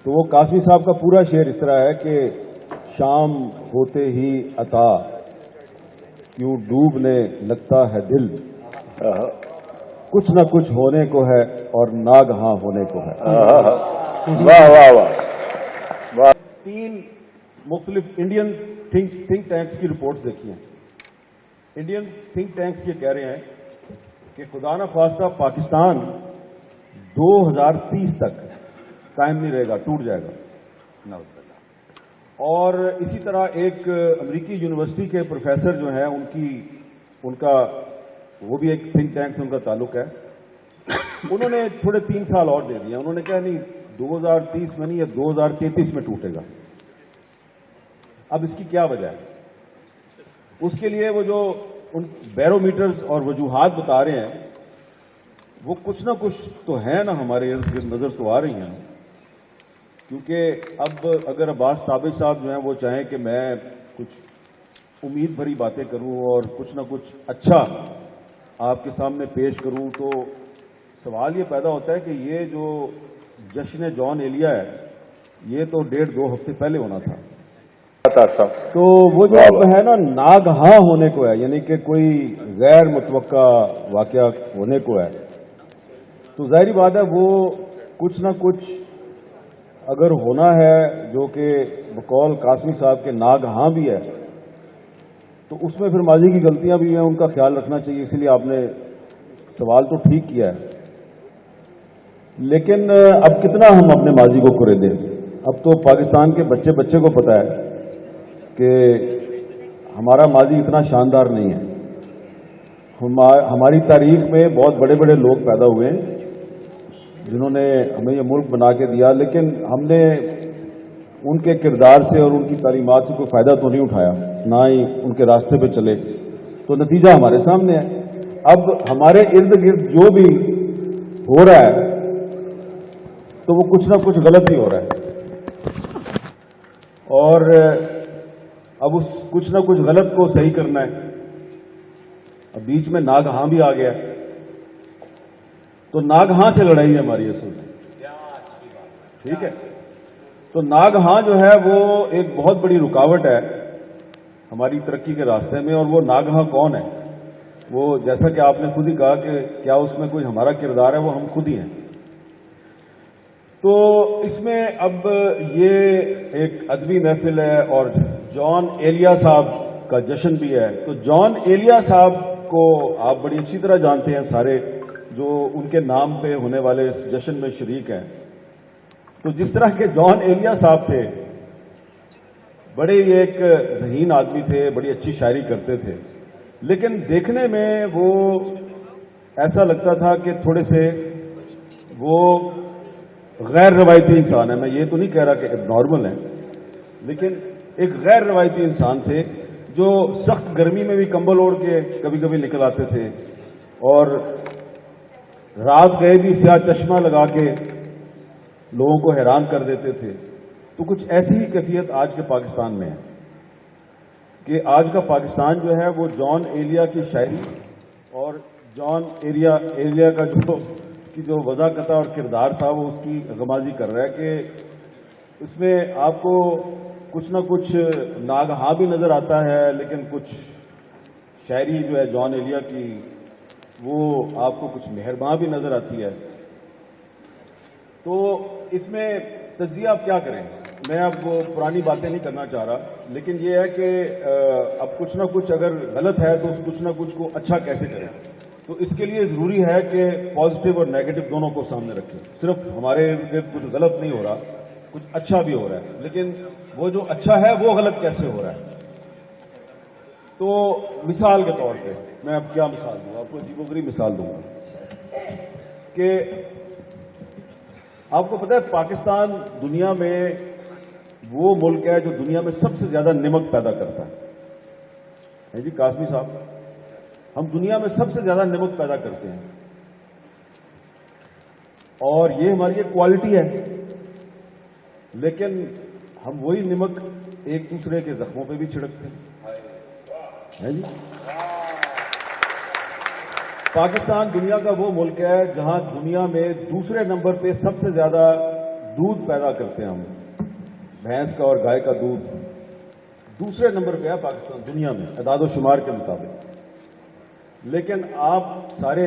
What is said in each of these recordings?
تو وہ قاسمی صاحب کا پورا شعر اس طرح ہے کہ شام ہوتے ہی عطا کیوں ڈوبنے لگتا ہے دل، کچھ نہ کچھ ہونے کو ہے اور ناگہاں ہونے کو ہے۔ واہ واہ واہ۔ 3 مختلف انڈین تھنک ٹینکس کی رپورٹس دیکھی ہیں۔ انڈین تھنک ٹینکس یہ کہہ رہے ہیں کہ خدا نخواستہ پاکستان 2030 تک قائم نہیں رہے گا، ٹوٹ جائے گا۔ اور اسی طرح ایک امریکی یونیورسٹی کے پروفیسر جو ہیں ان کا وہ بھی ایک تھنک ٹینک سے ان کا تعلق ہے، انہوں نے تھوڑے 3 سال اور دے دیا۔ انہوں نے کہا نہیں 2030 میں نہیں، یہ 2033 میں ٹوٹے گا۔ اب اس کی کیا وجہ ہے؟ اس کے لیے وہ جو ان بیرو میٹرز اور وجوہات بتا رہے ہیں وہ کچھ نہ کچھ تو ہے نا، ہمارے نظر تو آ رہی ہیں، کیونکہ اب اگر عباس تابع صاحب جو ہیں وہ چاہیں کہ میں کچھ امید بھری باتیں کروں اور کچھ نہ کچھ اچھا آپ کے سامنے پیش کروں، تو سوال یہ پیدا ہوتا ہے کہ یہ جو جشن جان ایلیا ہے یہ تو 1.5-2 ہفتے پہلے ہونا تھا۔ تو وہ جو ہے نا ناگہاں ہونے کو ہے، یعنی کہ کوئی غیر متوقع واقعہ ہونے کو ہے، تو ظاہری بات ہے وہ کچھ نہ کچھ اگر ہونا ہے جو کہ بقول قاسمی صاحب کے ناگہاں بھی ہے، تو اس میں پھر ماضی کی غلطیاں بھی ہیں، ان کا خیال رکھنا چاہیے۔ اسی لیے آپ نے سوال تو ٹھیک کیا ہے، لیکن اب کتنا ہم اپنے ماضی کو کرے دیں؟ اب تو پاکستان کے بچے بچے کو پتا ہے کہ ہمارا ماضی اتنا شاندار نہیں ہے۔ ہماری تاریخ میں بہت بڑے بڑے لوگ پیدا ہوئے ہیں جنہوں نے ہمیں یہ ملک بنا کے دیا، لیکن ہم نے ان کے کردار سے اور ان کی تعلیمات سے کوئی فائدہ تو نہیں اٹھایا، نہ ہی ان کے راستے پہ چلے، تو نتیجہ ہمارے سامنے ہے۔ اب ہمارے ارد گرد جو بھی ہو رہا ہے تو وہ کچھ نہ کچھ غلط ہی ہو رہا ہے، اور اب اس کچھ نہ کچھ غلط کو صحیح کرنا ہے۔ اب بیچ میں ناگہاں بھی آ گیا، تو ناگہاں سے لڑائی ہے ہماری اصل میں، ٹھیک ہے؟ تو ناگہاں جو ہے وہ ایک بہت بڑی رکاوٹ ہے ہماری ترقی کے راستے میں، اور وہ ناگہاں کون ہے؟ وہ جیسا کہ آپ نے خود ہی کہا کہ کیا اس میں کوئی ہمارا کردار ہے؟ وہ ہم خود ہی ہیں۔ تو اس میں اب یہ ایک ادبی محفل ہے اور جان ایلیا صاحب کا جشن بھی ہے، تو جان ایلیا صاحب کو آپ بڑی اچھی طرح جانتے ہیں سارے جو ان کے نام پہ ہونے والے اس جشن میں شریک ہیں۔ تو جس طرح کے جان ایلیا صاحب تھے، بڑے ہی ایک ذہین آدمی تھے، بڑی اچھی شاعری کرتے تھے، لیکن دیکھنے میں وہ ایسا لگتا تھا کہ تھوڑے سے وہ غیر روایتی انسان ہے۔ میں یہ تو نہیں کہہ رہا کہ اب نارمل ہیں، لیکن ایک غیر روایتی انسان تھے جو سخت گرمی میں بھی کمبل اوڑھ کے کبھی کبھی نکل آتے تھے، اور رات گئے بھی سیاہ چشمہ لگا کے لوگوں کو حیران کر دیتے تھے۔ تو کچھ ایسی ہی کیفیت آج کے پاکستان میں ہے کہ آج کا پاکستان جو ہے وہ جان ایلیا کی شاعری اور جان ایلیا کا جو وضاحت اور کردار تھا وہ اس کی غمازی کر رہا ہے، کہ اس میں آپ کو کچھ نہ کچھ ناگہاں بھی نظر آتا ہے، لیکن کچھ شاعری جو ہے جان ایلیا کی وہ آپ کو کچھ مہرباں بھی نظر آتی ہے۔ تو اس میں تجزیہ آپ کیا کریں؟ میں اب وہ پرانی باتیں نہیں کرنا چاہ رہا، لیکن یہ ہے کہ اب کچھ نہ کچھ اگر غلط ہے تو اس کچھ نہ کچھ کو اچھا کیسے کریں؟ تو اس کے لیے ضروری ہے کہ پازیٹیو اور نیگیٹو دونوں کو سامنے رکھیں۔ صرف ہمارے ارد گرد کچھ غلط نہیں ہو رہا، کچھ اچھا بھی ہو رہا ہے، لیکن وہ جو اچھا ہے وہ غلط کیسے ہو رہا ہے؟ تو مثال کے طور پہ میں اب کیا مثال دوں؟ آپ کو عجیب و غریب مثال دوں گا کہ آپ کو پتہ ہے پاکستان دنیا میں وہ ملک ہے جو دنیا میں سب سے زیادہ نمک پیدا کرتا ہے۔ جی قاسمی صاحب، ہم دنیا میں سب سے زیادہ نمک پیدا کرتے ہیں، اور یہ ہماری ایک کوالٹی ہے، لیکن ہم وہی نمک ایک دوسرے کے زخموں پہ بھی چھڑکتے ہیں۔ جی پاکستان دنیا کا وہ ملک ہے جہاں دنیا میں دوسرے نمبر پہ سب سے زیادہ دودھ پیدا کرتے ہیں ہم، بھینس کا اور گائے کا دودھ، دوسرے نمبر پہ ہے پاکستان دنیا میں اعداد و شمار کے مطابق، لیکن آپ سارے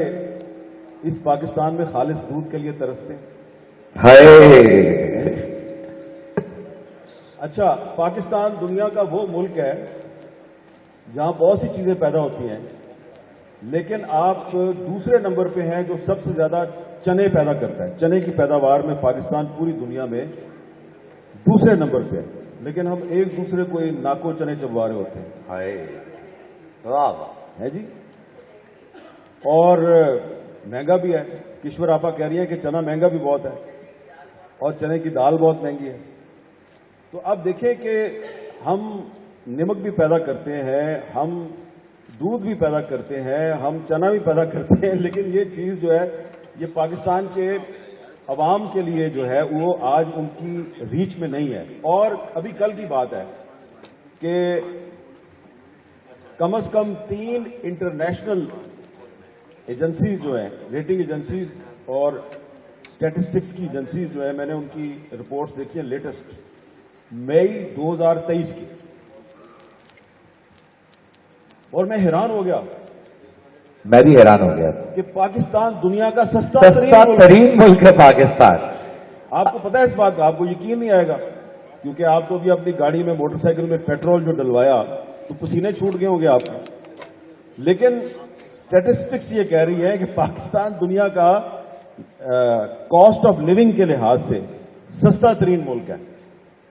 اس پاکستان میں خالص دودھ کے لیے ترستے ہیں۔ اچھا، پاکستان دنیا کا وہ ملک ہے جہاں بہت سی چیزیں پیدا ہوتی ہیں، لیکن آپ دوسرے نمبر پہ ہیں جو سب سے زیادہ چنے پیدا کرتا ہے۔ چنے کی پیداوار میں پاکستان پوری دنیا میں دوسرے نمبر پہ ہے، لیکن ہم ایک دوسرے کو ناکو چنے چبوا رہے ہوتے ہیں، ہے جی۔ اور مہنگا بھی ہے، کشور آپا کہہ رہی ہیں کہ چنا مہنگا بھی بہت ہے اور چنے کی دال بہت مہنگی ہے۔ تو اب دیکھیں کہ ہم نمک بھی پیدا کرتے ہیں، ہم دودھ بھی پیدا کرتے ہیں، ہم چنا بھی پیدا کرتے ہیں، لیکن یہ چیز جو ہے یہ پاکستان کے عوام کے لیے جو ہے وہ آج ان کی ریچ میں نہیں ہے۔ اور ابھی کل کی بات ہے کہ کم از کم 3 انٹرنیشنل ایجنسیز جو ہیں، ریٹنگ ایجنسیز اور اسٹیٹسٹکس کی ایجنسیز جو ہے، میں نے ان کی رپورٹس دیکھی ہیں لیٹسٹ مئی 2023 کی، اور میں حیران ہو گیا، میں بھی حیران ہو گیا کہ پاکستان دنیا کا سستا ترین ملک ہے پاکستان۔ آپ کو پتا ہے اس بات کا، آپ کو یقین نہیں آئے گا، کیونکہ آپ تو بھی اپنی گاڑی میں موٹر سائیکل میں پیٹرول جو ڈلوایا تو پسینے چھوٹ گئے ہوں گے آپ کو، لیکن اسٹیٹسٹکس یہ کہہ رہی ہے کہ پاکستان دنیا کا کاسٹ آف لیونگ کے لحاظ سے سستا ترین ملک ہے۔